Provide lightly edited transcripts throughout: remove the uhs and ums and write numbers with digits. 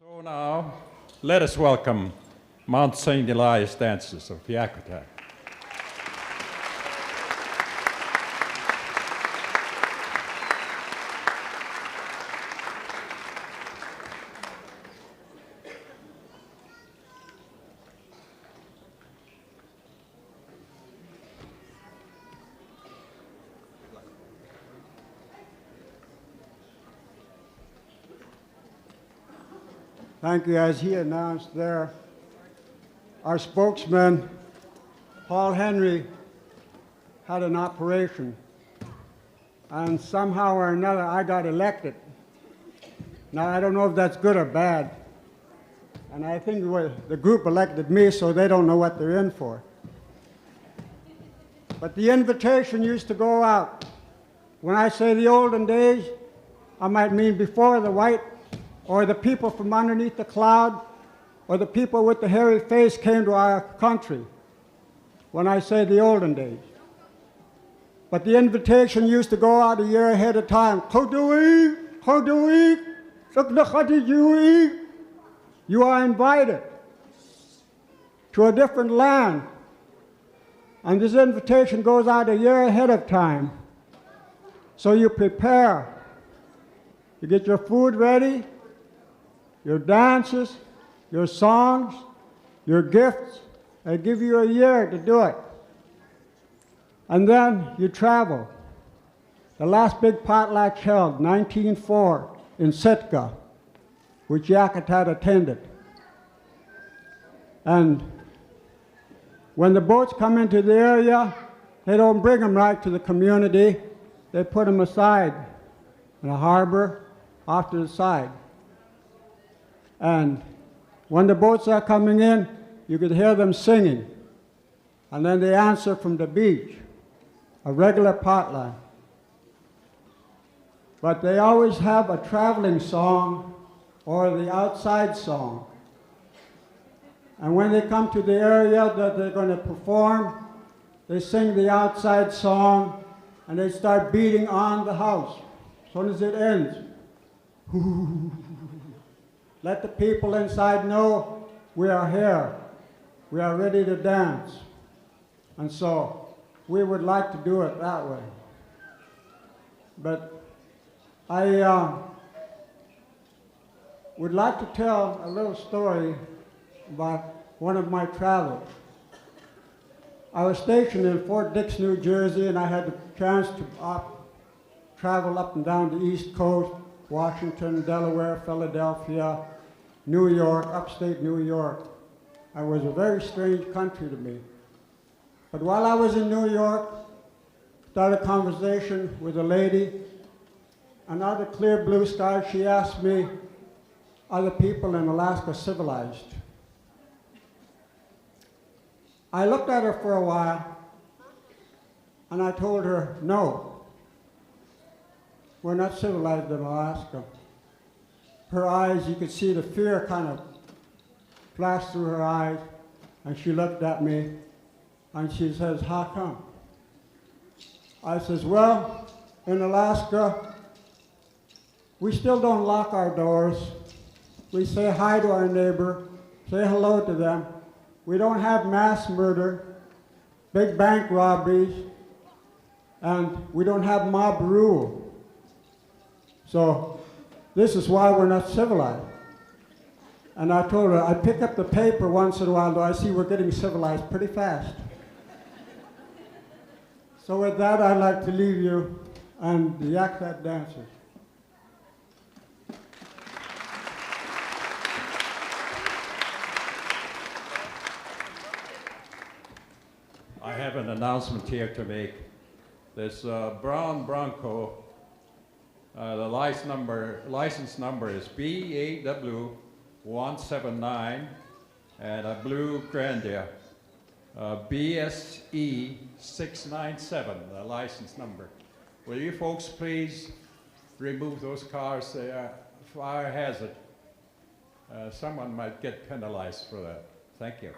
So now, let us welcome Mount Saint Elias Dancers of Yakutat. Thank you. As he announced there, our spokesman, Paul Henry, had an operation, and somehow or another I got elected. Now, I don't know if that's good or bad, and I think the group elected me, so they don't know what they're in for. But the invitation used to go out. When I say the olden days, I might mean before the white or the people from underneath the cloud, or the people with the hairy face came to our country, when I say the olden days. But the invitation used to go out a year ahead of time. You are invited to a different land. And this invitation goes out a year ahead of time. So you prepare. You get your food ready, your dances, your songs, your gifts. They give you a year to do it. And then you travel. The last big potlatch held, 1904, in Sitka, which Yakutat attended. And when the boats come into the area, they don't bring them right to the community. They put them aside in a harbor off to the side. And when the boats are coming in, you could hear them singing. And then they answer from the beach, a regular potlatch. But they always have a traveling song or the outside song. And when they come to the area that they're going to perform, they sing the outside song and they start beating on the house. As soon as it ends, let the people inside know we are here. We are ready to dance. And so we would like to do it that way. But I would like to tell a little story about one of my travels. I was stationed in Fort Dix, New Jersey, and I had the chance to travel up and down the East Coast, Washington, Delaware, Philadelphia, New York, upstate New York. It was a very strange country to me. But while I was in New York, started a conversation with a lady, and out of clear blue sky, she asked me, are the people in Alaska civilized? I looked at her for a while, and I told her, no, we're not civilized in Alaska. Her eyes, you could see the fear kind of flashed through her eyes, and she looked at me, and she says, how come? I says, well, in Alaska, we still don't lock our doors. We say hi to our neighbor, say hello to them. We don't have mass murder, big bank robberies, and we don't have mob rule. So this is why we're not civilized. And I told her, I pick up the paper once in a while, though I see we're getting civilized pretty fast. So with that, I'd like to leave you and the Yakutat dancers. I have an announcement here to make. This brown Bronco, the license number is BAW179, and a blue Grandia, BSE697, the license number. Will you folks please remove those cars? They are fire hazard. Someone might get penalized for that. Thank you.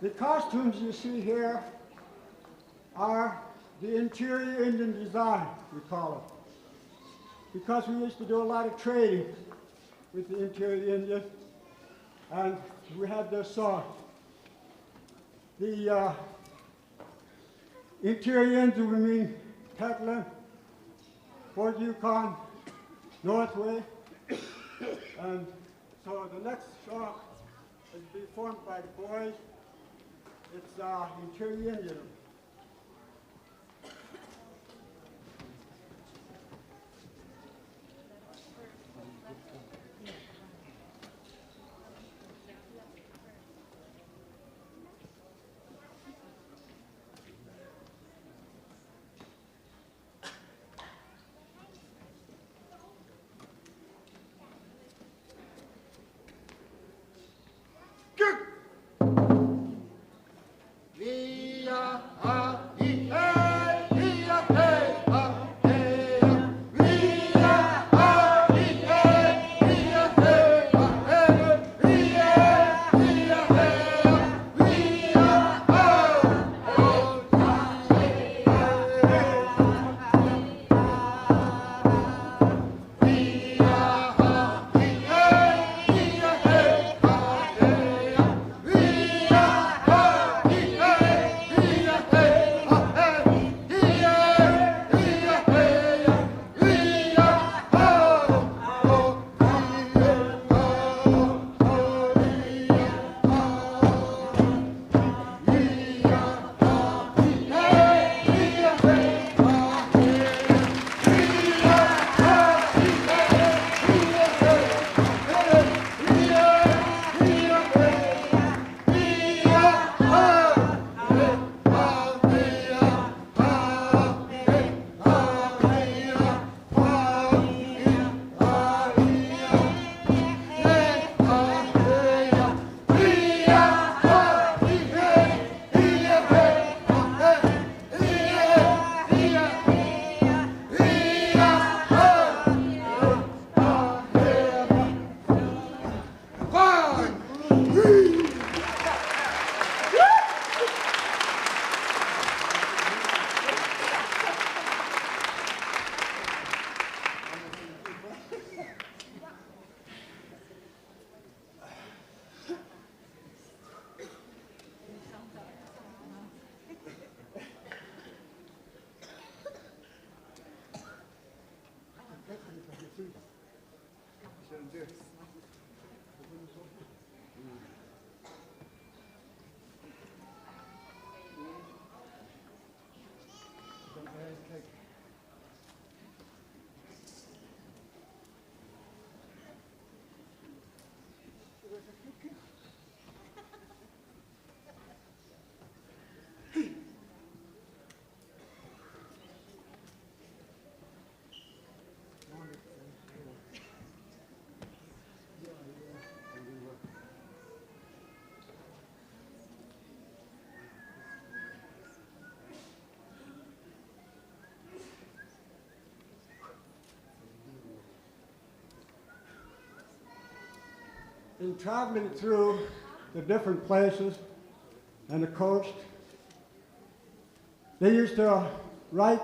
The costumes you see here are the interior Indian design, we call it. Because we used to do a lot of trading with the interior Indians, and we had their song. The interior Indians would mean Petlin, Fort Yukon, Northway, and so the next song is performed by the boys. It's interior Indian. In traveling through the different places and the coast, they used to write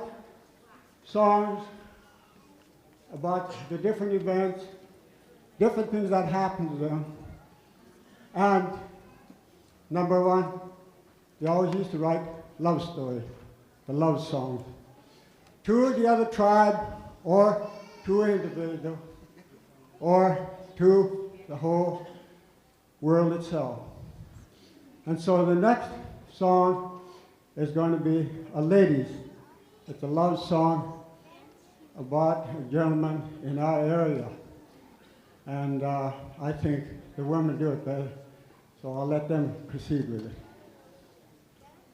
songs about the different events, different things that happened to them. And number one, they always used to write love stories, the love songs, to the other tribe or to an individual or to the whole world itself. And so the next song is going to be a lady's. It's a love song about a gentleman in our area. And I think the women do it better, so I'll let them proceed with it.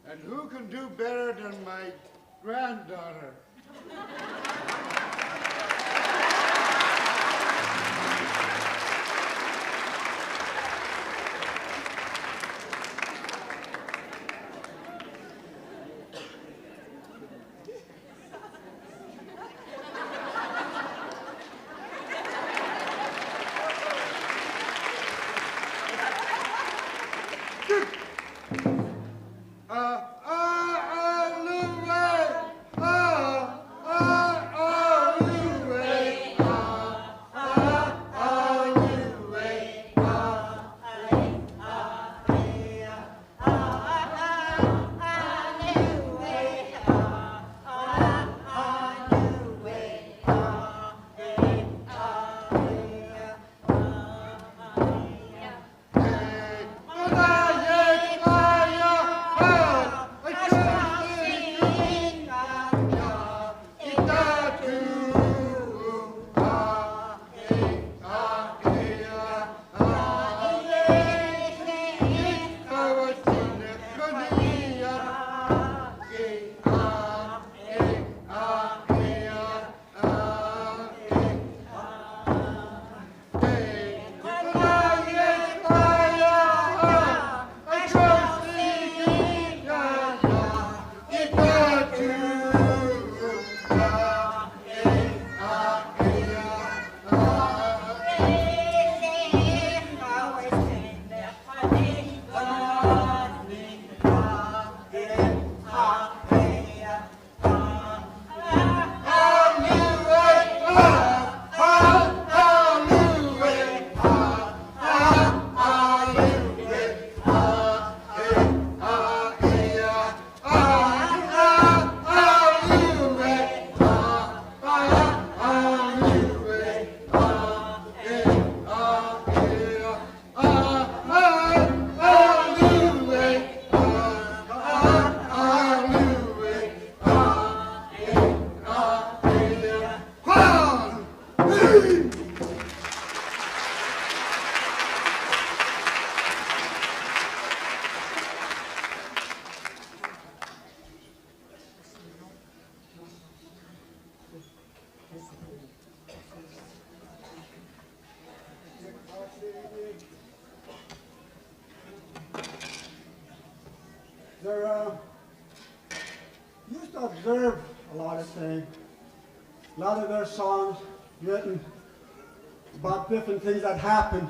And who can do better than my granddaughter? used to observe a lot of things. A lot of their songs written about different things that happened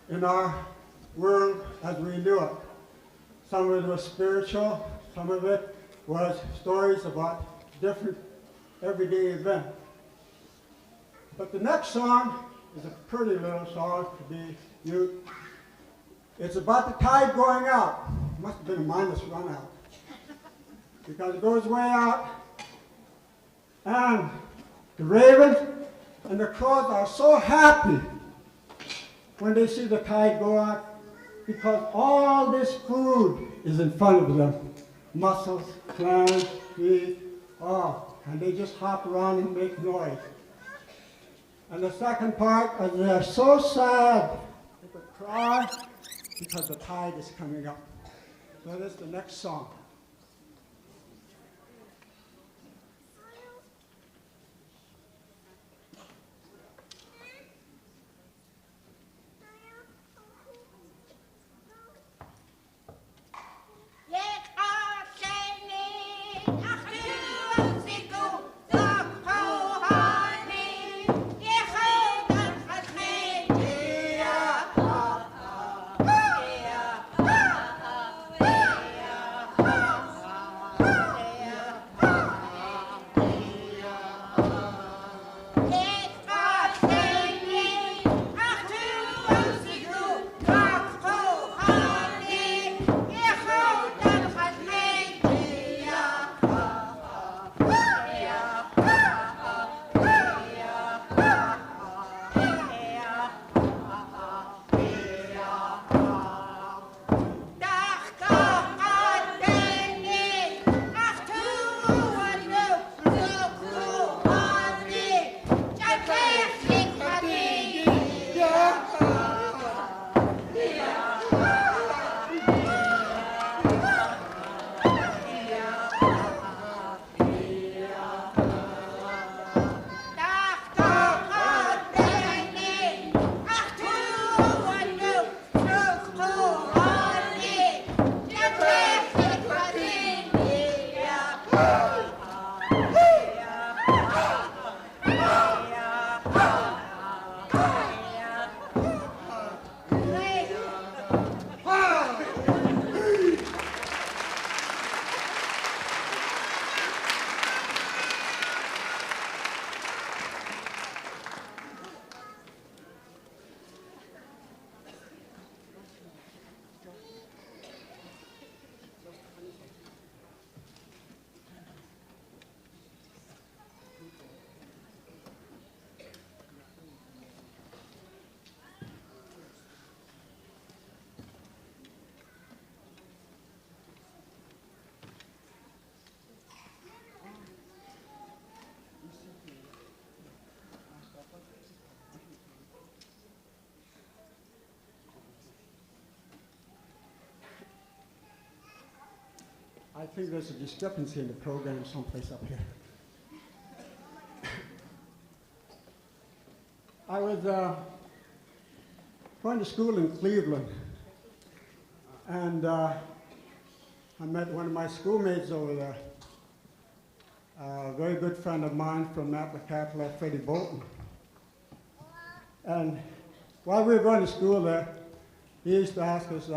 in our world as we knew it. Some of it was spiritual, some of it was stories about different everyday events. But the next song is a pretty little song to be used. It's about the tide going out. Must have been a minus run out. Because it goes way out, and the ravens and the crows are so happy when they see the tide go out, because all this food is in front of them. Mussels, clams, fish, all. And they just hop around and make noise. And the second part is they're so sad, they could cry because the tide is coming up. So that's the next song. I think there's a discrepancy in the program someplace up here. I was going to school in Cleveland, and I met one of my schoolmates over there, a very good friend of mine from Appalachia, Freddie Bolton. And while we were going to school there, he used to ask us,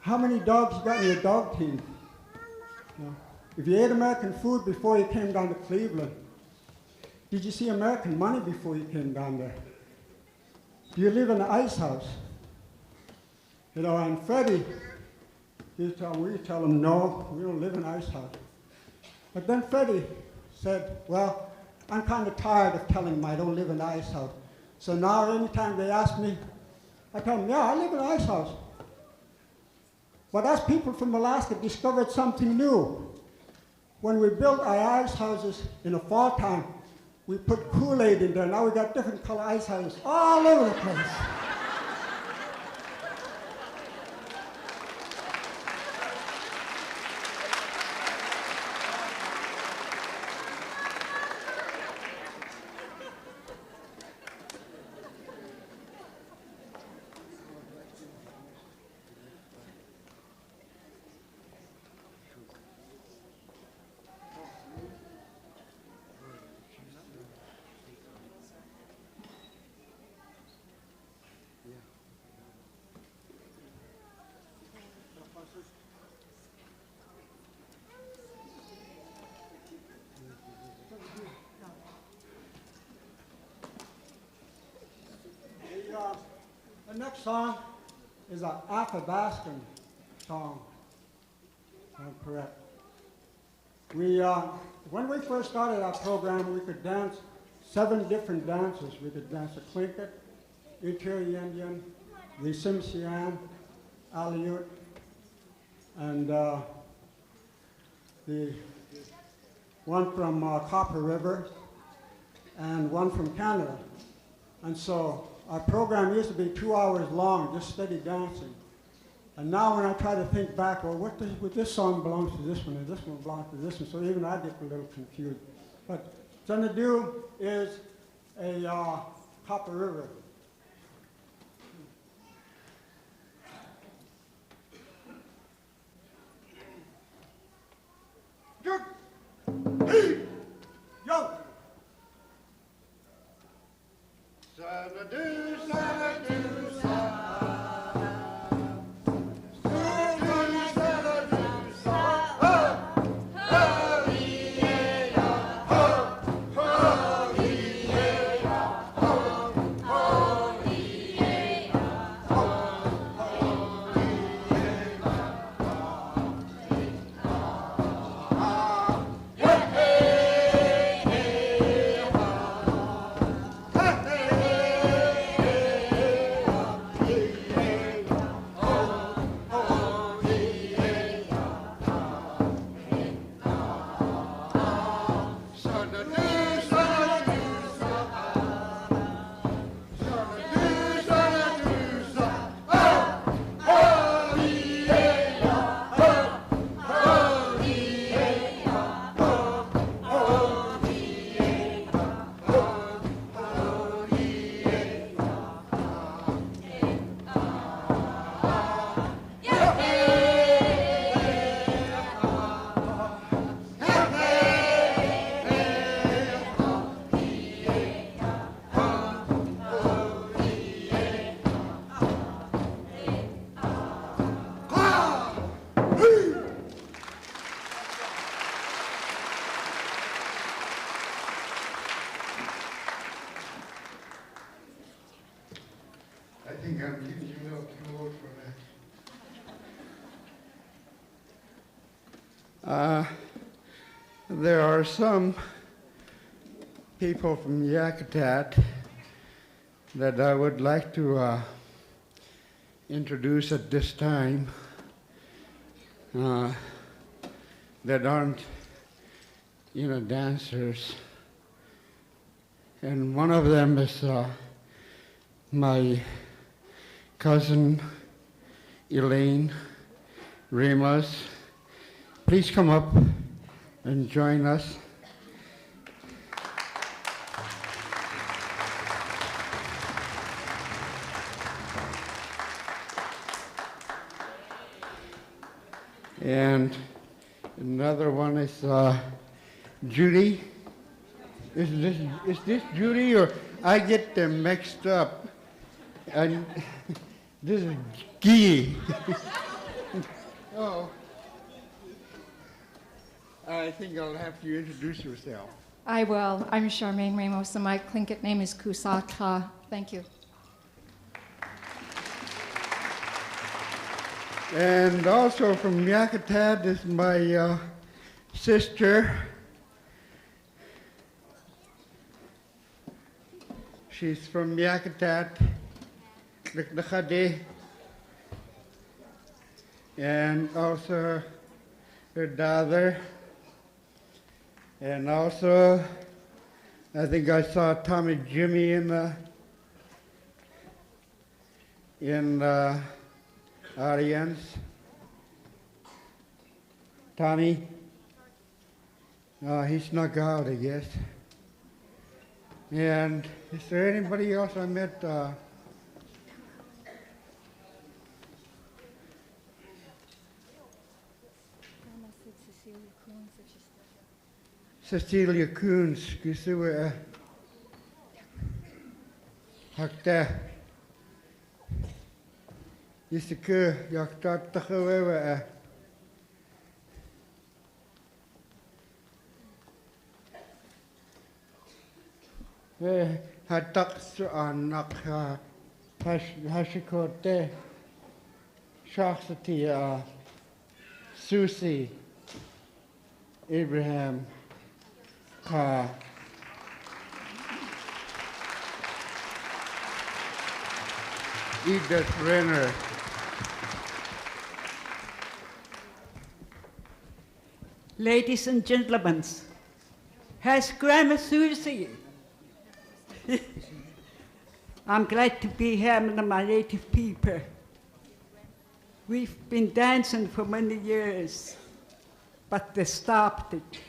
how many dogs you got in your dog team? You know, if you ate American food before you came down to Cleveland, did you see American money before you came down there? Do you live in an ice house? You know, and Freddie, we tell him, no, we don't live in an ice house. But then Freddie said, well, I'm kind of tired of telling them I don't live in an ice house. So now anytime they ask me, I tell them, yeah, I live in an ice house. But as people from Alaska discovered something new, when we built our ice houses in the fall time, we put Kool-Aid in there. Now we got different color ice houses all over the place. next song is an Athabascan song, if I'm correct. When we first started our program, we could dance 7 different dances. We could dance the Tlingit, Interior Indian, the Tsimshian, Aleut, and the one from Copper River, and one from Canada. And so our program used to be 2 hours long, just steady dancing. And now when I try to think back, well, this song belongs to this one, and this one belongs to this one, so even I get a little confused. But Xanadu is a Copper River. Yo! Xanadu, Xanadu, Xanadu. I think I'm getting you a little too old for that. There are some people from Yakutat that I would like to introduce at this time that aren't, dancers. And one of them is my cousin Elaine Remus. Please come up and join us. And another one is Judy. Is this Judy, or I get them mixed up? And this is Guy. Oh, I think I'll have you introduce yourself. I will. I'm Charmaine Ramos, and my Tlingit name is Kusaka. Thank you. And also from Yakutat is my sister. She's from Yakutat, and also her daughter. And also, I think I saw Tommy Jimmy in the audience. Tommy? He snuck out, I guess. And is there anybody else I met? Cecilia Coons, Kusuwa Hakta. Yisiku Yakta Tahawewa. Hatak Anak Hashikote, Shaksati, Susie, Abraham, Ka, Edith Renner. Ladies and gentlemen, has Grandma Susie? I'm glad to be here among my native people. We've been dancing for many years, but they stopped it.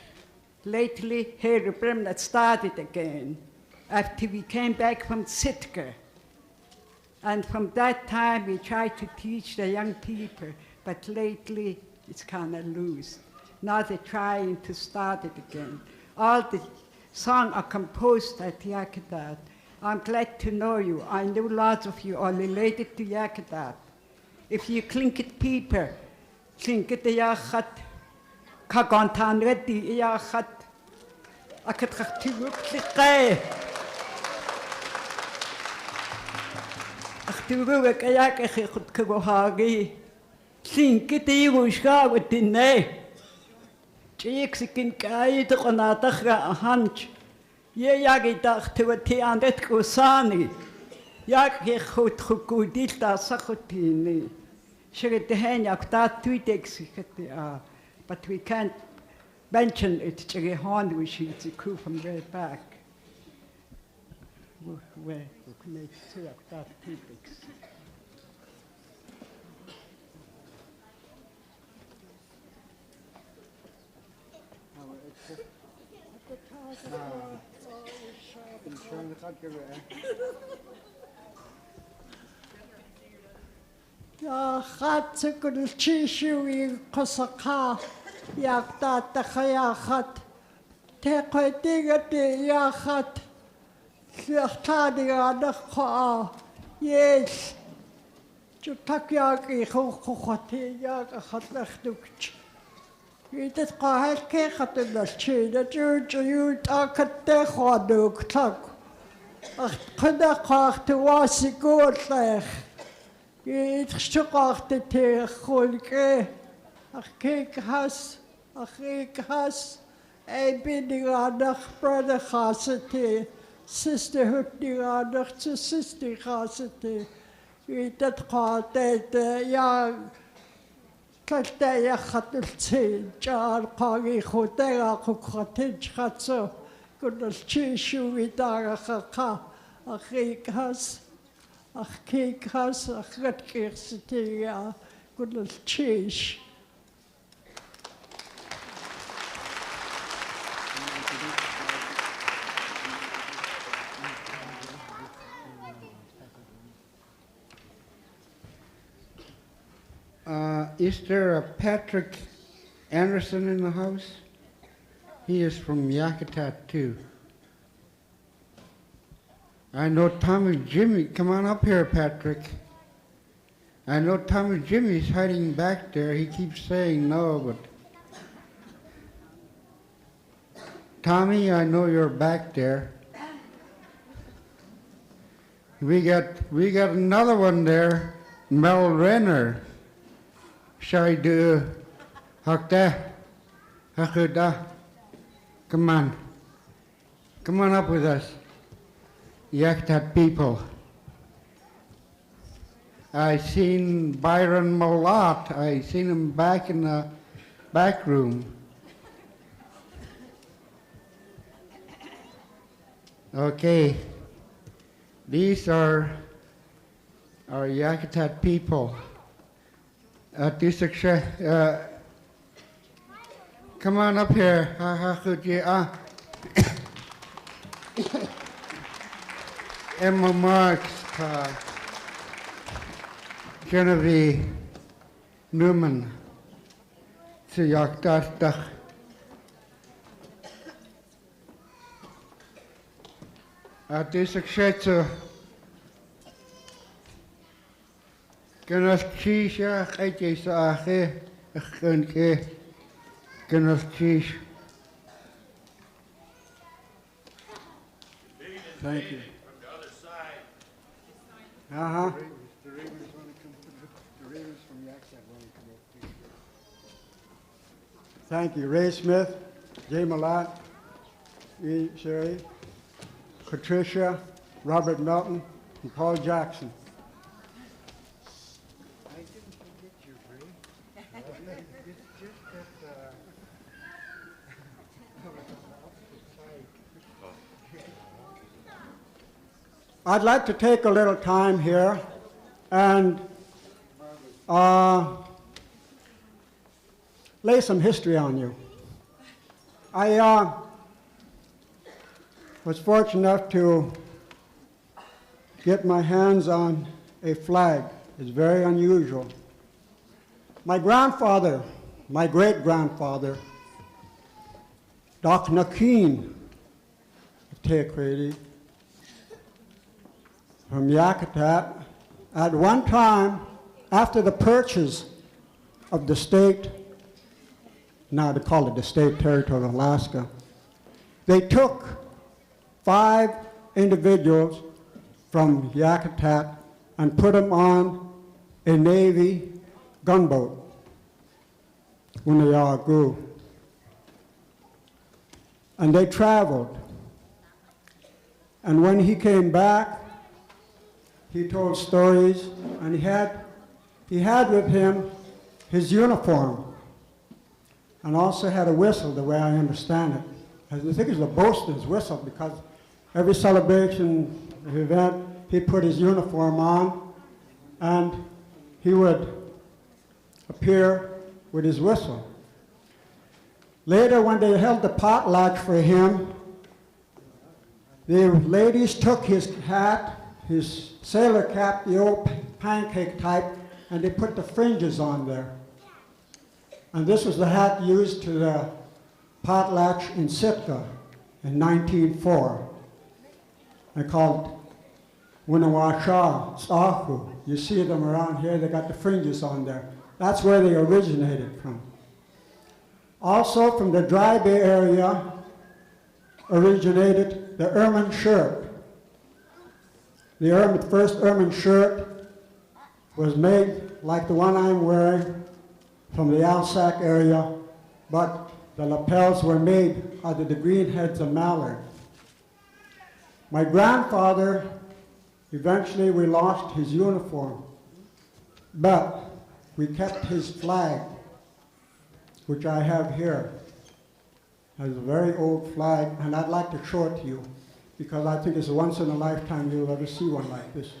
Lately, Haida Bremnet started again after we came back from Sitka. And from that time, we tried to teach the young people, but lately, it's kind of loose. Now they're trying to start it again. All the songs are composed at Yakutat. I'm glad to know you. I know lots of you are related to Yakutat. If you Tlingit people, Tlingit Yachat, Kagantan Reddy Yachat, Akatrachturuk Likai. Achturuk Ayakachut Kagohagi, Tlingit Yushka with the name. Chiksikin Kaid on Atachra Hunch. Ye Yagidach to a Tiandet Kusani. Yaki Hut Hukudita Sakutini. Shrit the Henyak that 2 days, but we can't mention it. Chirihan, which is the crew from way back. Where we can make that 2 days. Ya khat sekul chishu kosaka ya tata khaya khat te khotiga te ya khat khhtadiga nakha yes chutakyaki khokhati ya khat nakhdukch itet qahal ke khatna chida ju takatte khoduk tak khada qahte wasigollah Itchukarte te khulke akhik has a bidigadach brother hasate sisterhood digadach to sister hasate itat qate ya kalte ya khatul char qagi khotega khotij khatso kudal chishu vidaga kha akhik has Ach kekas ach ratkerstia good little cheese. Is there a Patrick Anderson in the house? He is from Yakutat too. I know Tommy Jimmy. Come on up here, Patrick. I know Tommy Jimmy's hiding back there. He keeps saying no, but Tommy, I know you're back there. We got another one there, Mel Renner. Shall I do Hakda? Hakuda? Come on up with us. Yakutat people. I seen Byron Molat. I seen him back in the back room. Okay. These are our Yakutat people. Come on up here. Emma Marks, Genevieve Newman, Yakutat. Disaksheta Genas Chisha, Ejesa, Genas Chish. Thank you. Uh-huh. The Ravens want to come through. The Ravens from Yakshak want to come up. Thank you. Ray Smith, Jay Malat, E. Sherry, Patricia, Robert Melton, and Paul Jackson. I didn't forget you, Ray. It's just that I was on the opposite side. I'd like to take a little time here and lay some history on you. I was fortunate enough to get my hands on a flag. It's very unusual. My grandfather, my great-grandfather, Dr. Nakeen of Teakredi, from Yakutat, at one time, after the purchase of the state, now they call it the State Territory of Alaska, they took 5 individuals from Yakutat and put them on a Navy gunboat, Unayagu. And they traveled. And when he came back, he told stories, and he had with him his uniform, and also had a whistle, the way I understand it. I think it's a boaster's whistle, because every celebration event, he put his uniform on, and he would appear with his whistle. Later, when they held the potlatch for him, the ladies took his hat, his sailor cap, the old pancake type, and they put the fringes on there. And this was the hat used to the potlatch in Sitka in 1904. They called it Winnewasha, Sahu. You see them around here, they got the fringes on there. That's where they originated from. Also from the Dry Bay area originated the ermine shirt. The first ermine shirt was made like the one I'm wearing from the Alsac area, but the lapels were made out of the green heads of mallard. My grandfather, eventually we lost his uniform, but we kept his flag, which I have here. It's a very old flag, and I'd like to show it to you, because I think it's a once in a lifetime you'll ever see one like this.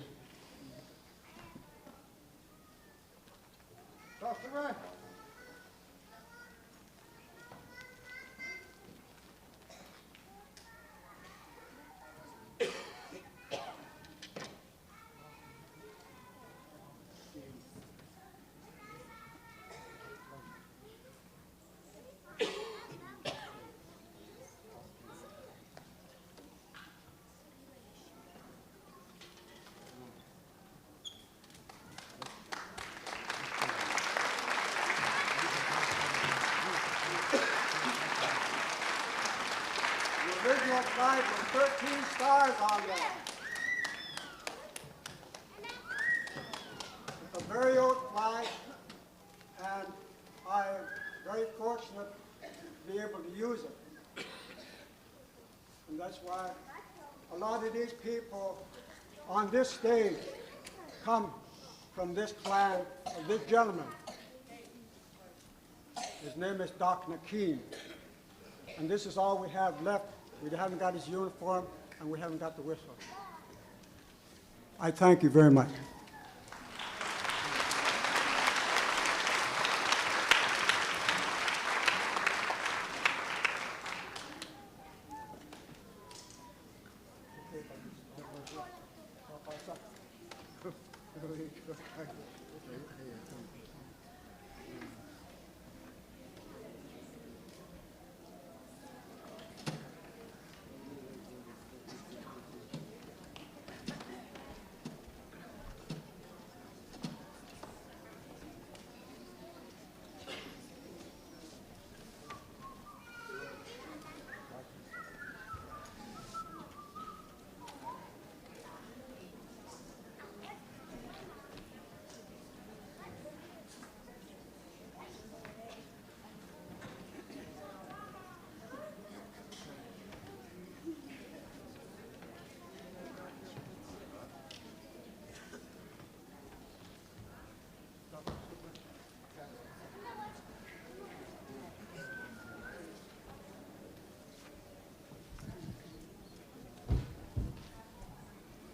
The original flag with 13 stars on there. It's a very old flag, and I'm very fortunate to be able to use it. And that's why a lot of these people on this stage come from this clan of this gentleman. His name is Dr. Nakeen. And this is all we have left. We haven't got his uniform, and we haven't got the whistle. I thank you very much.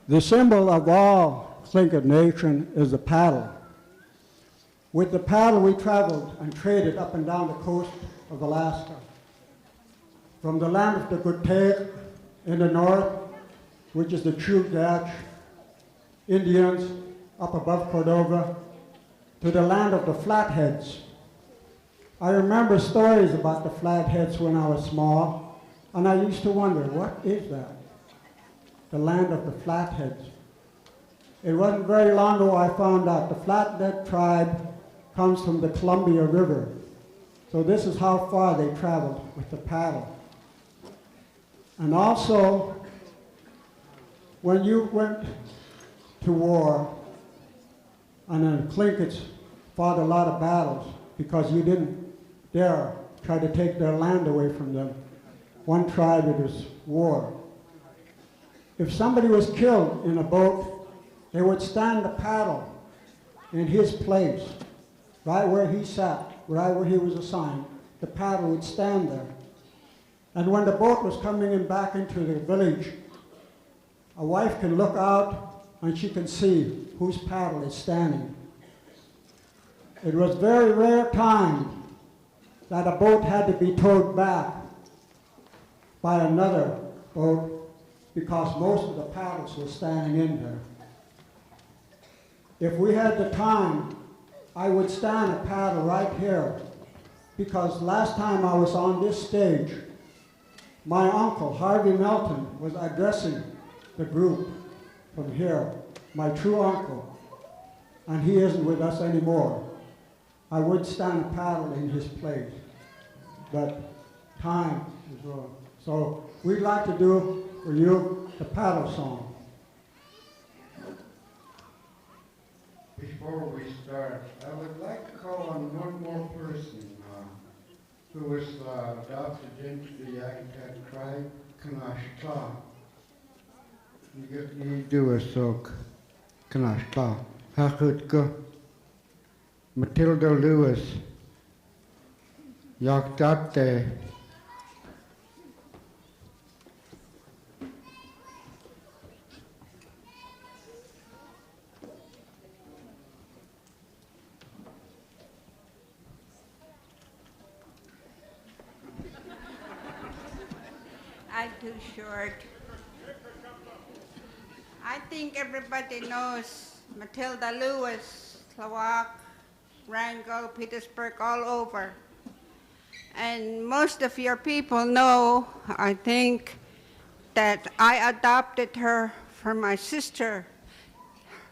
The symbol of all Tlingit nation is the paddle. With the paddle, we traveled and traded up and down the coast of Alaska. From the land of the Guteg in the north, which is the Chugach Indians up above Cordova, to the land of the Flatheads. I remember stories about the Flatheads when I was small, and I used to wonder, what is that? The land of the Flatheads. It wasn't very long ago I found out the Flathead tribe comes from the Columbia River. So this is how far they traveled with the paddle. And also, when you went to war, and the Tlingits fought a lot of battles because you didn't dare try to take their land away from them. One tribe, it was war. If somebody was killed in a boat, they would stand the paddle in his place, right where he sat, right where he was assigned. The paddle would stand there. And when the boat was coming in back into the village, a wife can look out and she can see whose paddle is standing. It was very rare time that a boat had to be towed back by another boat because most of the paddles were standing in there. If we had the time, I would stand a paddle right here because last time I was on this stage, my uncle, Harvey Melton, was addressing the group from here, my true uncle, and he isn't with us anymore. I would stand a paddle in his place, but time is wrong. So we'd like to do for you the paddle song. Before we start, I would like to call on one more person who was adopted into the Yakutat tribe, Kanashta. You do a soak, Kanashta. Hakutka, Matilda Lewis, Yaktate. I'm too short. I think everybody knows Matilda Lewis, Tlawak, Wrangell, Petersburg, all over. And most of your people know, I think, that I adopted her from my sister.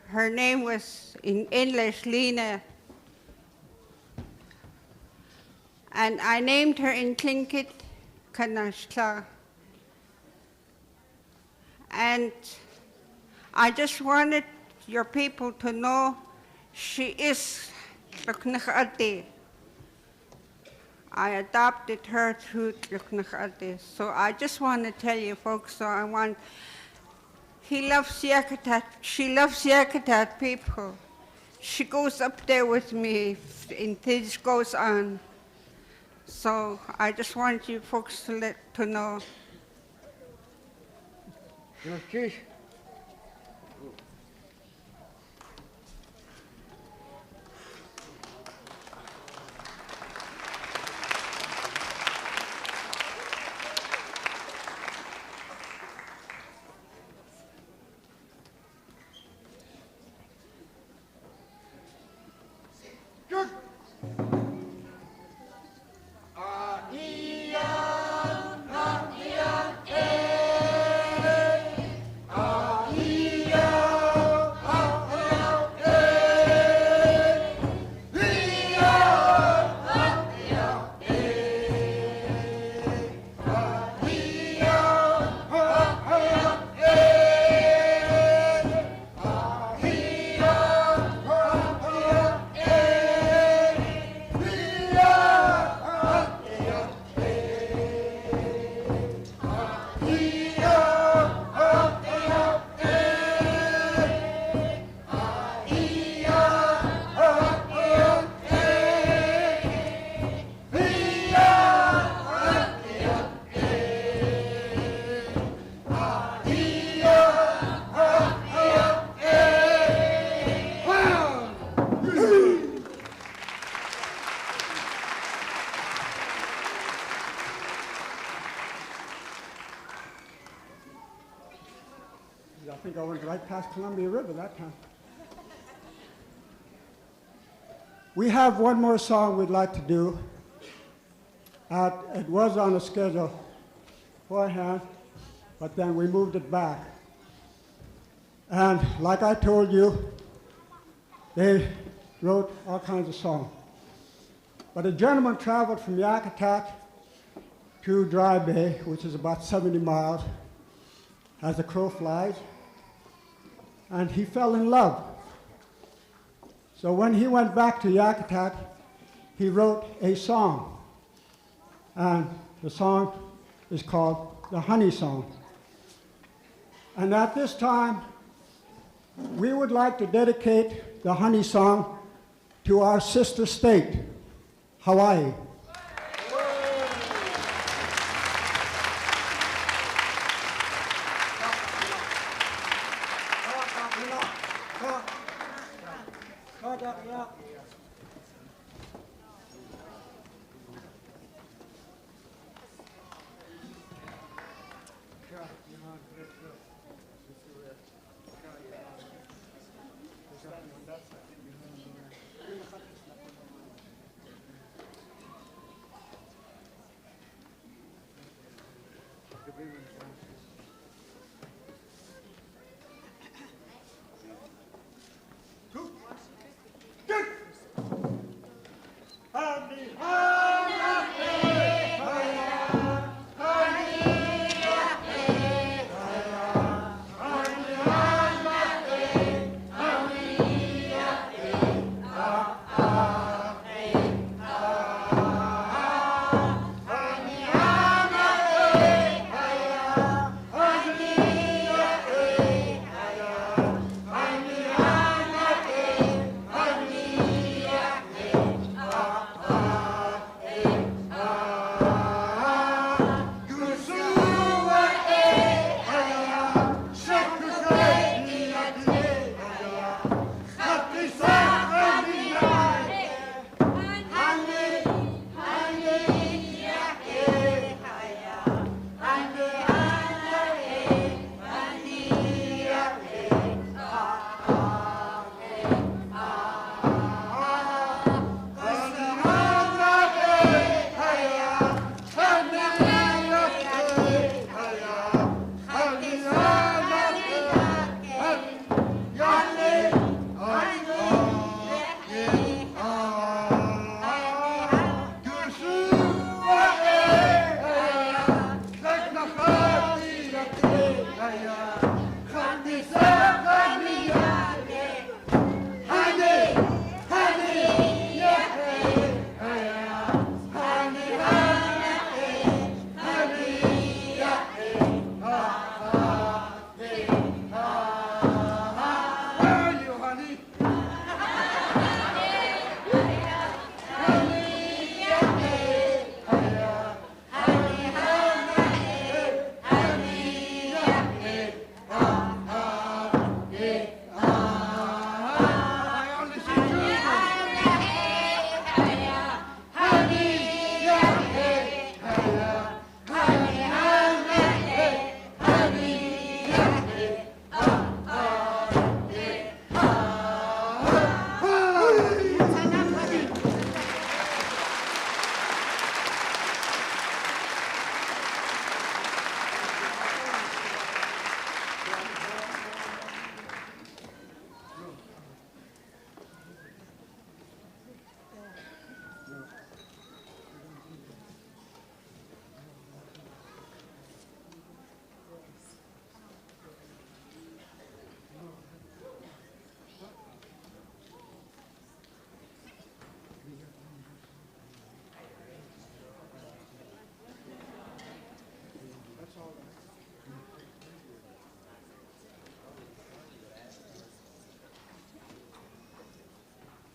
Her name was, in English, Lena. And I named her in Tlingit, Kanashla. And I just wanted your people to know she is Tluknakati. I adopted her through Tluknakati. So I just want to tell you folks, he loves Yakutat, she loves Yakutat people. She goes up there with me and things goes on. So I just want you folks to know. I think I went right past Columbia River that time. We have one more song we'd like to do. It was on the schedule beforehand, but then we moved it back. And like I told you, they wrote all kinds of songs. But a gentleman traveled from Yakutat to Dry Bay, which is about 70 miles, as the crow flies, and he fell in love. So when he went back to Yakutat, he wrote a song, and the song is called the Honey Song. And at this time, we would like to dedicate the Honey Song to our sister state, Hawaii.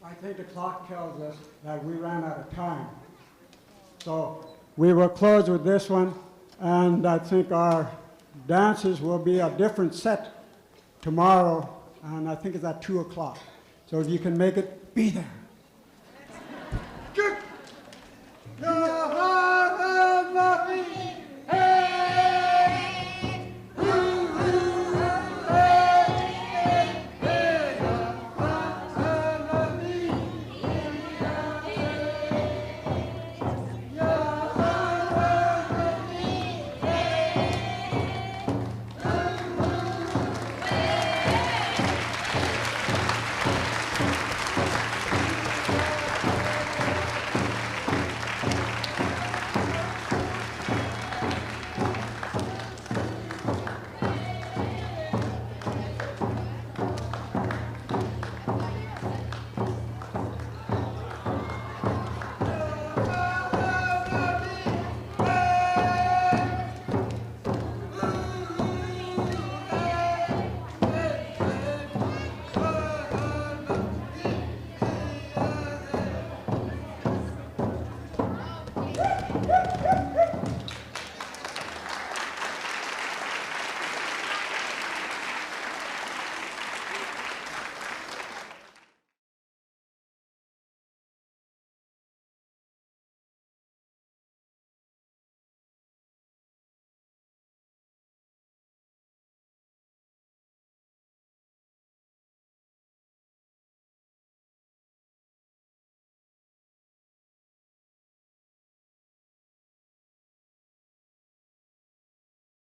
I think the clock tells us that we ran out of time. So we will close with this one, and I think our dances will be a different set tomorrow, and I think it's at 2 o'clock. So if you can make it, be there.